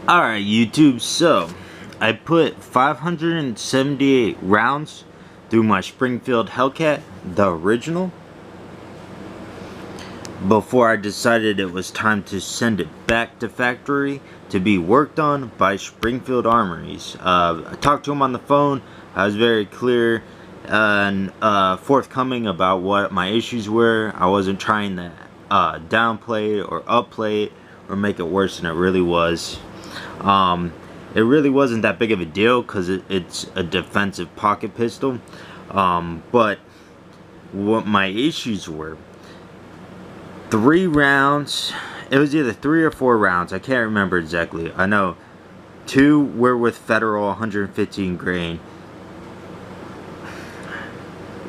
Alright YouTube, so I put 578 rounds through my Springfield Hellcat, the original, before I decided it was time to send it back to factory to be worked on by Springfield Armories. I talked to him on the phone. I was very clear and forthcoming about what my issues were. I wasn't trying to downplay it or upplay it or make it worse than it really was. It really wasn't that big of a deal because it's a defensive pocket pistol. But what my issues were, 3 rounds, it was either 3 or 4 rounds, I can't remember exactly. I know 2 were with Federal 115 grain.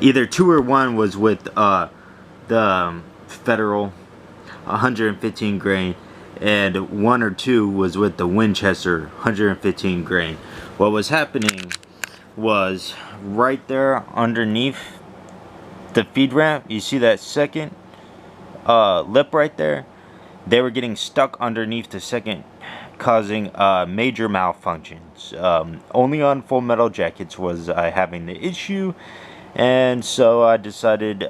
Either 2 or 1 was with the Federal 115 grain, and 1 or 2 was with the Winchester 115 grain. What was happening was right there underneath the feed ramp, you see that second lip right there? They were getting stuck underneath the second, causing major malfunctions. Only on Full Metal Jackets was I having the issue, and so I decided,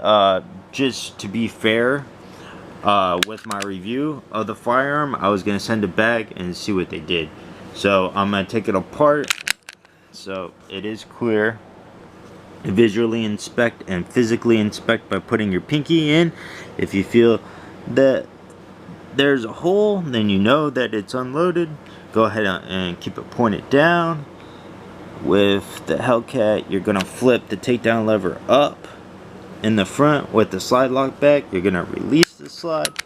just to be fair with my review of the firearm, I was going to send it back and see what they did. So I'm going to take it apart so it is clear. Visually inspect and physically inspect by putting your pinky in. If you feel that there's a hole, then you know that it's unloaded. Go ahead and keep it pointed down. With the Hellcat, you're gonna flip the takedown lever up in the front. With the slide lock back, you're gonna release the slide,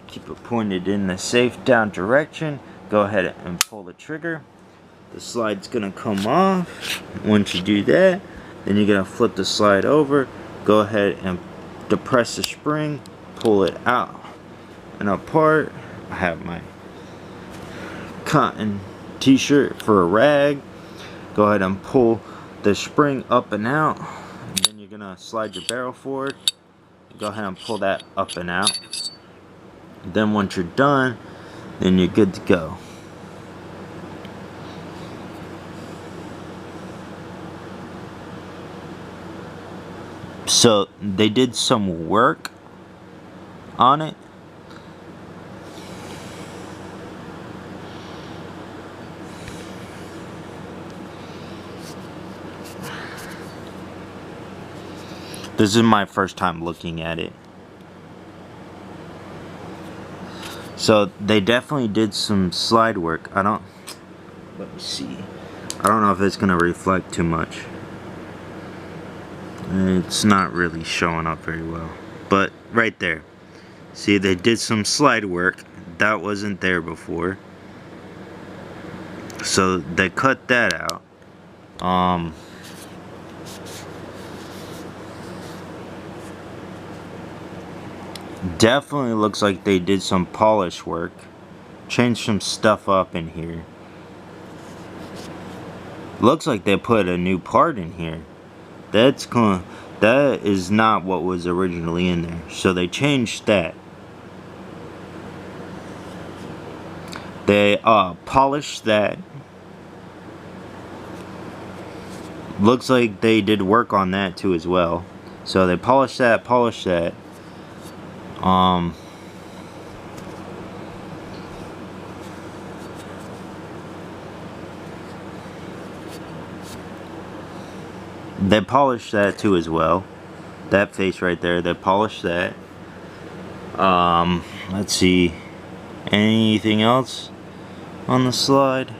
keep it pointed in the safe down direction. Go ahead and pull the trigger. The slide's gonna come off. Once you do that, then you're gonna flip the slide over, go ahead and depress the spring, pull it out and apart. I have my cotton t-shirt for a rag. Go ahead and pull the spring up and out, and then you're gonna slide your barrel forward. Go ahead and pull that up and out. Then once you're done, then you're good to go. So they did some work on it. This is my first time looking at it. So they definitely did some slide work. Let me see. I don't know if it's gonna reflect too much. It's not really showing up very well, but right there, see, they did some slide work that wasn't there before, so they cut that out. Definitely looks like they did some polish work, changed some stuff up in here. Looks like they put a new part in here. That is not what was originally in there, so they changed that. They polished that. Looks like they did work on that too as well. So they polished that. They polished that too as well. That face right there, they polished that. Let's see. Anything else on the slide?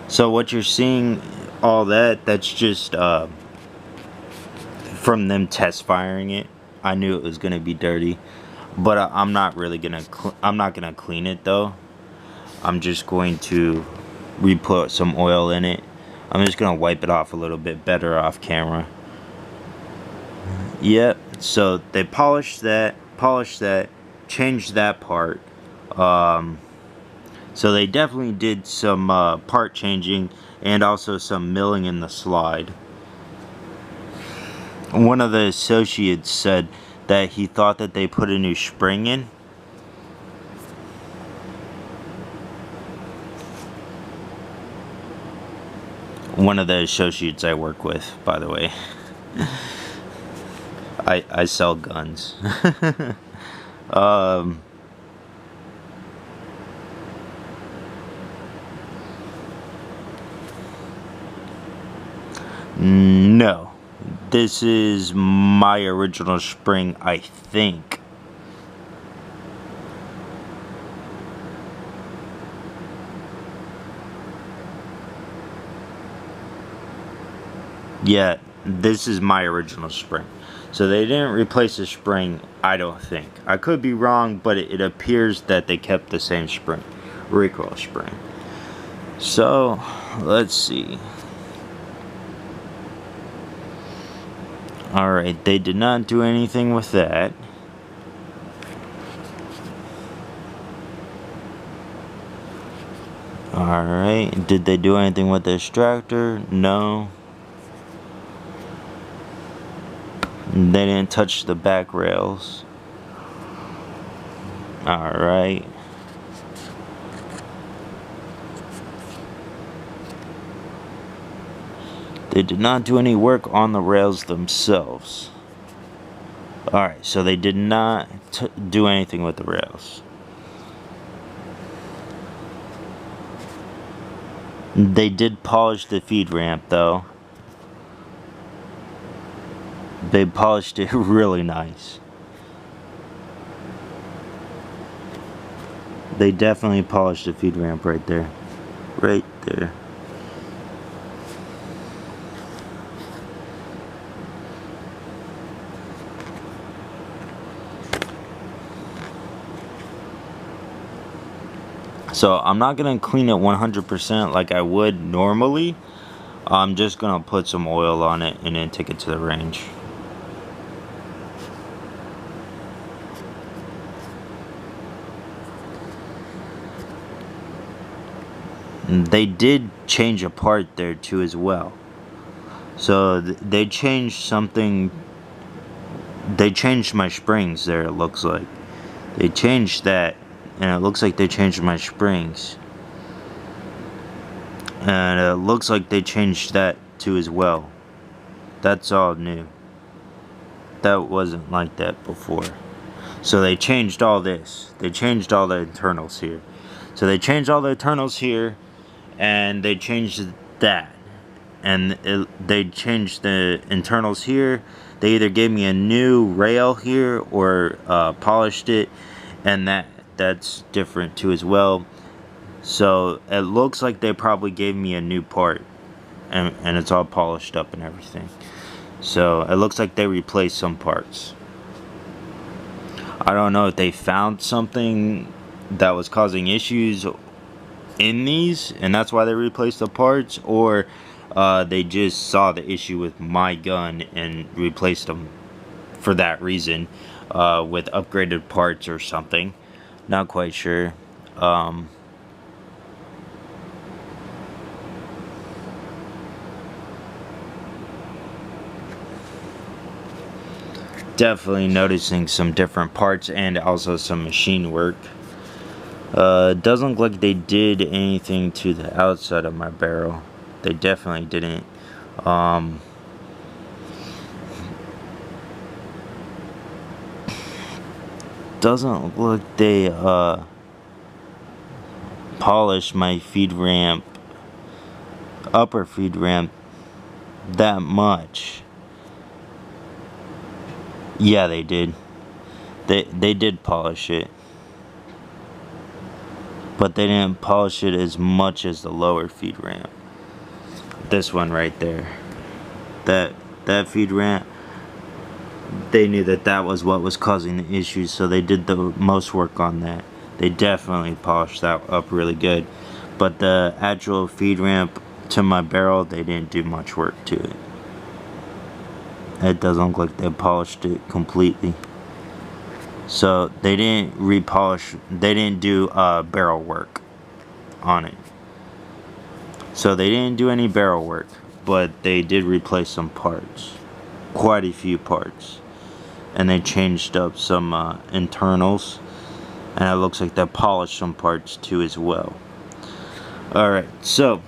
So what you're seeing, all that's just from them test firing it. I knew it was gonna be dirty, but I'm not really gonna clean it though. I'm just going to re-put some oil in it. I'm just gonna wipe it off a little bit better off camera. Yep, so they polished that, changed that part. So they definitely did some part changing and also some milling in the slide. One of the associates said that he thought that they put a new spring in, One of the associates I work with, by the way. I sell guns. No. This is my original spring, I think. Yeah, this is my original spring. So they didn't replace the spring, I don't think. I could be wrong, but it appears that they kept the same spring. Recoil spring. So, let's see. Alright, they did not do anything with that. Alright, did they do anything with the extractor? No. They didn't touch the back rails. Alright. They did not do any work on the rails themselves. Alright, so they did not do anything with the rails. They did polish the feed ramp though. They polished it really nice. They definitely polished the feed ramp right there. Right there. So I'm not going to clean it 100% like I would normally. I'm just going to put some oil on it and then take it to the range. They did change a part there too as well. So they changed something. They changed my springs there, it looks like. They changed that. And it looks like they changed my springs. And it looks like they changed that too as well. That's all new. That wasn't like that before. So they changed all this. They changed all the internals here. So they changed all the internals here. And they changed that. And they changed the internals here. They either gave me a new rail here or polished it. And that's different too as well. So it looks like they probably gave me a new part, and it's all polished up and everything. So it looks like they replaced some parts. I don't know if they found something that was causing issues in these and that's why they replaced the parts, or they just saw the issue with my gun and replaced them for that reason with upgraded parts or something. Not quite sure. Definitely noticing some different parts and also some machine work. Doesn't look like they did anything to the outside of my barrel. They definitely didn't. Doesn't look like they polished my feed ramp, upper feed ramp, that much. Yeah, they did. They did polish it, but they didn't polish it as much as the lower feed ramp. This one right there, that feed ramp, they knew that was what was causing the issues, so they did the most work on that. They definitely polished that up really good, but the actual feed ramp to my barrel, they didn't do much work to it. It doesn't look like they polished it completely. So they didn't repolish, they didn't do barrel work on it. So they didn't do any barrel work, but they did replace some parts. Quite a few parts. And they changed up some internals. And it looks like they polished some parts too as well. Alright, so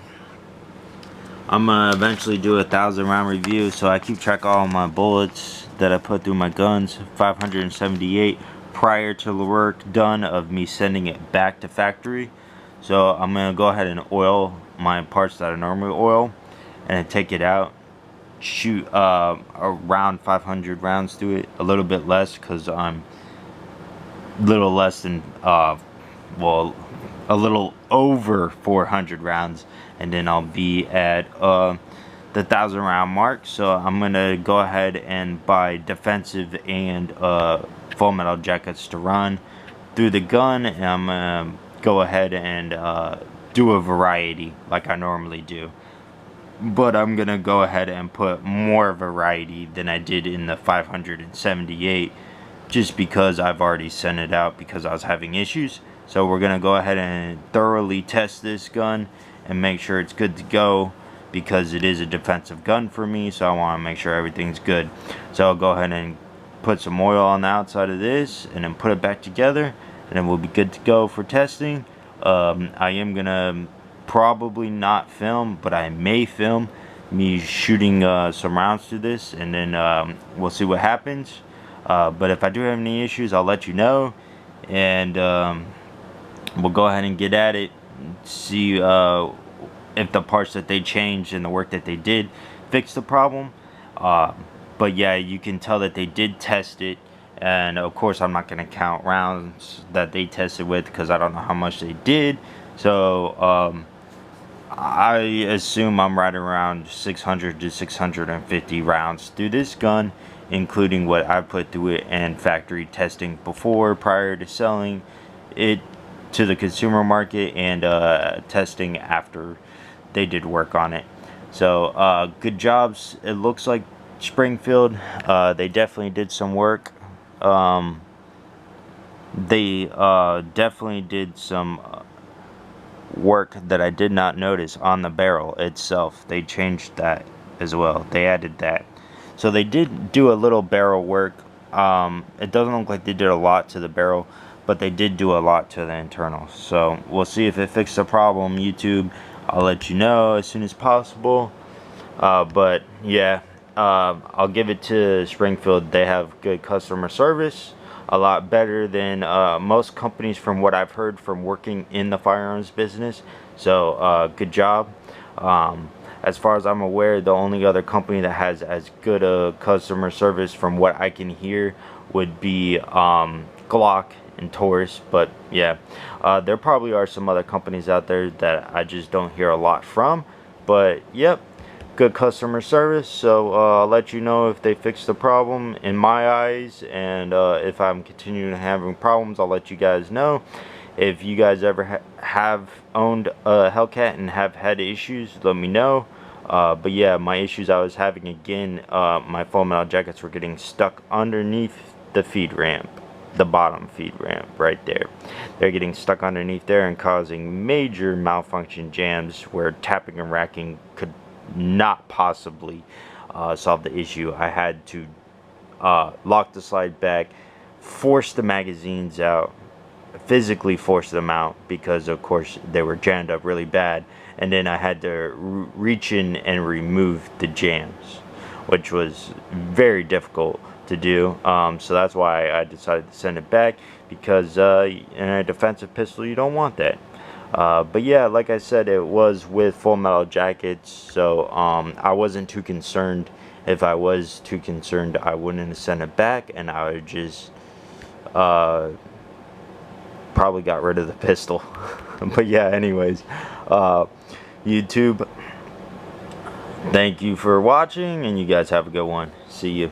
I'm gonna eventually do a 1,000-round review, so I keep track of all my bullets that I put through my guns. 578 prior to the work done of me sending it back to factory. So I'm gonna go ahead and oil my parts that I normally oil, and then take it out, shoot around 500 rounds through it, a little bit less because I'm a little less than well, a little over 400 rounds, and then I'll be at the 1,000-round mark. So I'm gonna go ahead and buy defensive and full metal jackets to run through the gun, and I'm gonna go ahead and do a variety like I normally do, but I'm gonna go ahead and put more variety than I did in the 578, just because I've already sent it out because I was having issues. So we're gonna go ahead and thoroughly test this gun and make sure it's good to go, because it is a defensive gun for me, so I want to make sure everything's good. So I'll go ahead and put some oil on the outside of this and then put it back together, and then we'll be good to go for testing. I am gonna probably not film, but I may film me shooting some rounds through this, and then we'll see what happens. But if I do have any issues, I'll let you know, and we'll go ahead and get at it, see if the parts that they changed and the work that they did fix the problem. But yeah, you can tell that they did test it, and of course I'm not going to count rounds that they tested with because I don't know how much they did. So I assume I'm right around 600 to 650 rounds through this gun, including what I put through it and factory testing before, prior to selling it to the consumer market, and testing after they did work on it. So good jobs. It looks like Springfield, they definitely did some work. They definitely did some work that I did not notice on the barrel itself. They changed that as well. They added that. So they did do a little barrel work. It doesn't look like they did a lot to the barrel, but they did do a lot to the internals. So we'll see if it fixed the problem. YouTube, I'll let you know as soon as possible. But yeah, I'll give it to Springfield. They have good customer service, a lot better than most companies from what I've heard from working in the firearms business. So good job. As far as I'm aware, the only other company that has as good a customer service from what I can hear would be Glock and Taurus. But yeah, there probably are some other companies out there that I just don't hear a lot from. But yep, good customer service. So I'll let you know if they fix the problem in my eyes, and if I'm continuing having problems, I'll let you guys know. If you guys ever have owned a Hellcat and have had issues, let me know. But yeah, my issues I was having again, my full metal jackets were getting stuck underneath the feed ramp, the bottom feed ramp right there. They're getting stuck underneath there and causing major malfunction jams where tapping and racking could not possibly solve the issue. I had to lock the slide back, force the magazines out, physically force them out, because of course they were jammed up really bad, and then I had to reach in and remove the jams, which was very difficult to do. So that's why I decided to send it back, because in a defensive pistol you don't want that. But yeah, like I said, it was with full metal jackets, so I wasn't too concerned. If I was too concerned, I wouldn't have sent it back, and I would just probably got rid of the pistol. But yeah, anyways, YouTube, thank you for watching, and you guys have a good one. See you.